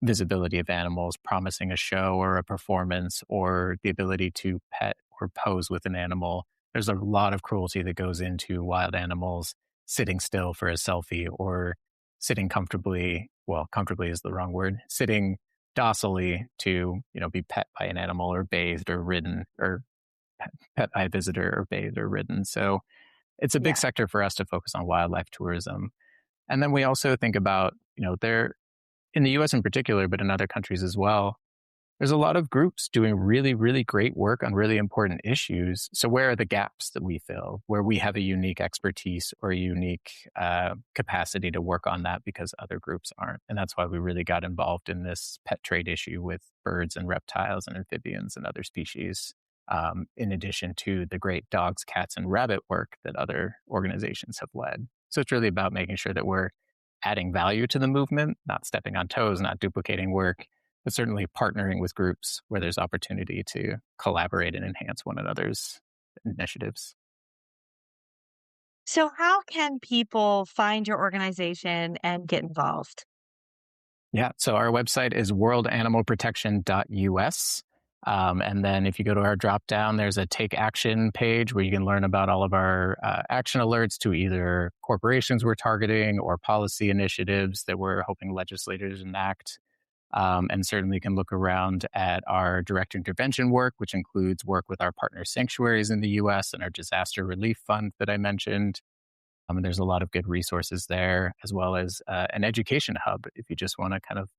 visibility of animals, promising a show or a performance or the ability to pet or pose with an animal. There's a lot of cruelty that goes into wild animals sitting still for a selfie, or sitting comfortably. Well, comfortably is the wrong word. Sitting docilely to, be pet by an animal or bathed or ridden, or pet by a visitor or bathed or ridden. So it's a big Yeah. sector for us to focus on wildlife tourism. And then we also think about, there in the US in particular, but in other countries as well, there's a lot of groups doing really, really great work on really important issues. So where are the gaps that we fill, where we have a unique expertise or a unique capacity to work on that because other groups aren't? And that's why we really got involved in this pet trade issue with birds and reptiles and amphibians and other species, in addition to the great dogs, cats, and rabbit work that other organizations have led. So it's really about making sure that we're adding value to the movement, not stepping on toes, not duplicating work, but certainly partnering with groups where there's opportunity to collaborate and enhance one another's initiatives. So, how can people find your organization and get involved? Yeah, so our website is worldanimalprotection.us. And then if you go to our drop down, there's a take action page where you can learn about all of our action alerts to either corporations we're targeting or policy initiatives that we're hoping legislators enact. And certainly can look around at our direct intervention work, which includes work with our partner sanctuaries in the US and our disaster relief fund that I mentioned. And there's a lot of good resources there, as well as an education hub if you just want to kind of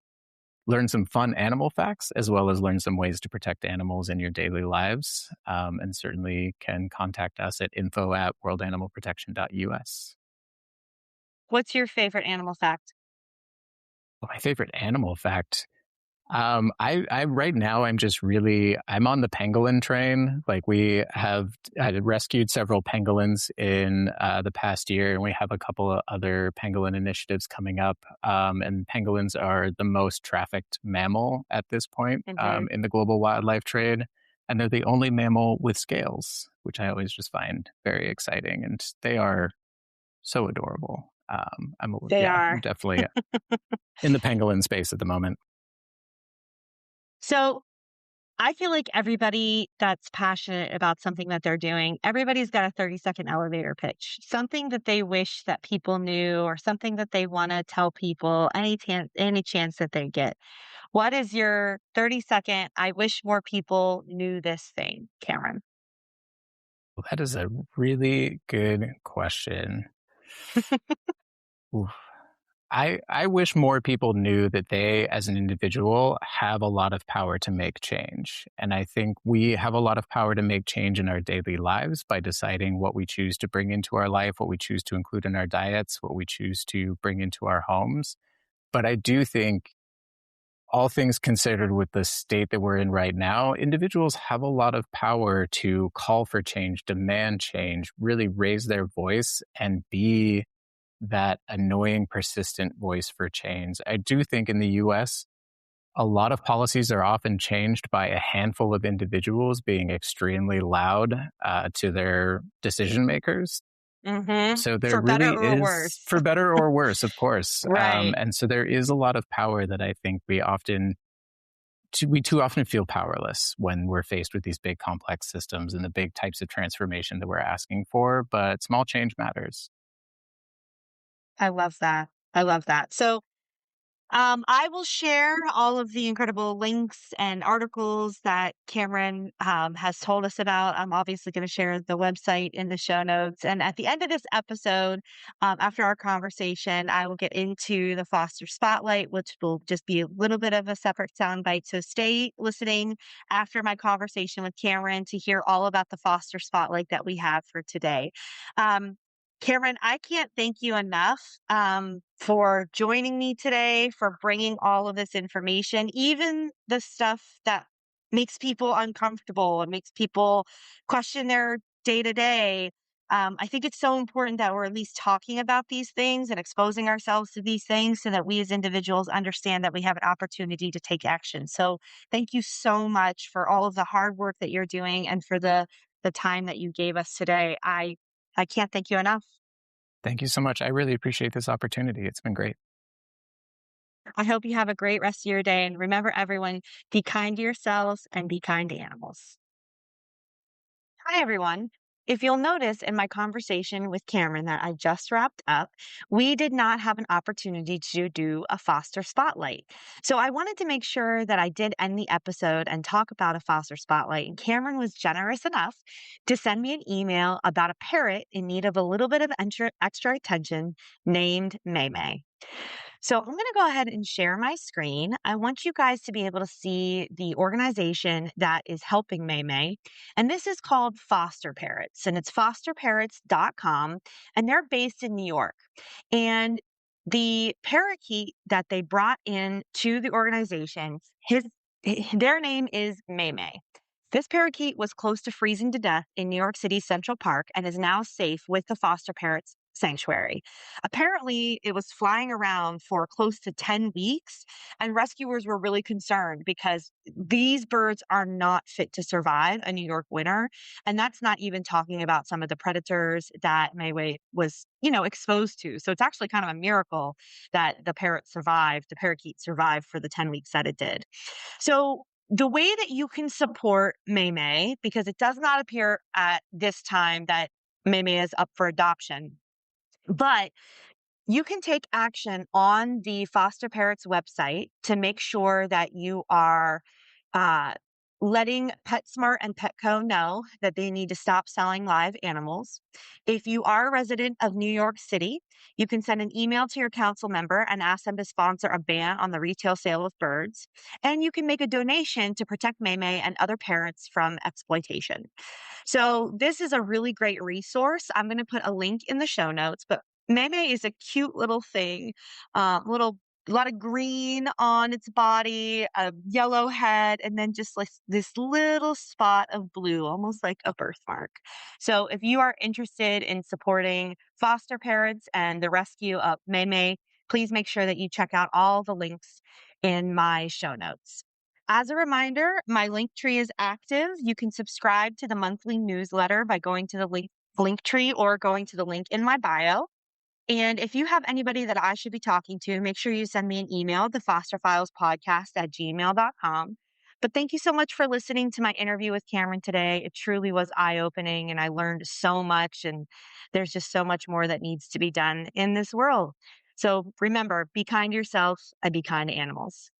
learn some fun animal facts, as well as learn some ways to protect animals in your daily lives. And certainly can contact us at info@worldanimalprotection.us. What's your favorite animal fact? My favorite animal fact. I right now I'm on the pangolin train. Like I rescued several pangolins in the past year, and we have a couple of other pangolin initiatives coming up. And pangolins are the most trafficked mammal at this point Hmm. in the global wildlife trade, and they're the only mammal with scales, which I always just find very exciting, and they are so adorable. They I'm are. definitely in the pangolin space at the moment. So, I feel like everybody that's passionate about something that they're doing, everybody's got a 30-second elevator pitch, something that they wish that people knew or something that they want to tell people any chance that they get. What is your 30-second, I wish more people knew this thing, Cameron? Well, that is a really good question. Oof. I wish more people knew that they, as an individual, have a lot of power to make change. And I think we have a lot of power to make change in our daily lives by deciding what we choose to bring into our life, what we choose to include in our diets, what we choose to bring into our homes. But I do think, all things considered, with the state that we're in right now, individuals have a lot of power to call for change, demand change, really raise their voice and be that annoying, persistent voice for change. I do think in the US, a lot of policies are often changed by a handful of individuals being extremely loud to their decision makers. So there For better really or is, worse. for better or worse, of course. Right. And so there is a lot of power that I think we too often feel powerless when we're faced with these big complex systems and the big types of transformation that we're asking for. But small change matters. I love that. I love that. So, I will share all of the incredible links and articles that Cameron has told us about. I'm obviously going to share the website in the show notes. And at the end of this episode, after our conversation, I will get into the Foster Spotlight, which will just be a little bit of a separate soundbite. So stay listening after my conversation with Cameron to hear all about the Foster Spotlight that we have for today. Um, Cameron, I can't thank you enough for joining me today, for bringing all of this information, even the stuff that makes people uncomfortable and makes people question their day to day. I think it's so important that we're at least talking about these things and exposing ourselves to these things so that we as individuals understand that we have an opportunity to take action. So thank you so much for all of the hard work that you're doing and for the time that you gave us today. I can't thank you enough. Thank you so much. I really appreciate this opportunity. It's been great. I hope you have a great rest of your day. And remember, everyone, be kind to yourselves and be kind to animals. Hi, everyone. If you'll notice in my conversation with Cameron that I just wrapped up, we did not have an opportunity to do a foster spotlight. So I wanted to make sure that I did end the episode and talk about a foster spotlight. And Cameron was generous enough to send me an email about a parrot in need of a little bit of extra attention named May May. So I'm going to go ahead and share my screen. I want you guys to be able to see the organization that is helping May May. And this is called Foster Parrots, and it's fosterparrots.com, and they're based in New York. And the parakeet that they brought in to the organization, their name is May May. This parakeet was close to freezing to death in New York City's Central Park and is now safe with the Foster Parrots Sanctuary. Apparently, it was flying around for close to 10 weeks, and rescuers were really concerned because these birds are not fit to survive a New York winter. And that's not even talking about some of the predators that Mayway was, exposed to. So it's actually kind of a miracle that the parakeet survived for the 10 weeks that it did. So the way that you can support May May, because it does not appear at this time that May May is up for adoption, but you can take action on the Foster Parrots website to make sure that you are uh, letting PetSmart and Petco know that they need to stop selling live animals. If you are a resident of New York City, you can send an email to your council member and ask them to sponsor a ban on the retail sale of birds. And you can make a donation to protect May May and other parrots from exploitation. So this is a really great resource. I'm going to put a link in the show notes, but Meme is a cute little thing, a lot of green on its body, a yellow head, and then just like this little spot of blue, almost like a birthmark. So if you are interested in supporting foster parents and the rescue of Meme, please make sure that you check out all the links in my show notes. As a reminder, my link tree is active. You can subscribe to the monthly newsletter by going to the link tree or going to the link in my bio. And if you have anybody that I should be talking to, make sure you send me an email, thefosterfilespodcast@gmail.com. But thank you so much for listening to my interview with Cameron today. It truly was eye-opening and I learned so much, and there's just so much more that needs to be done in this world. So remember, be kind to yourself and be kind to animals.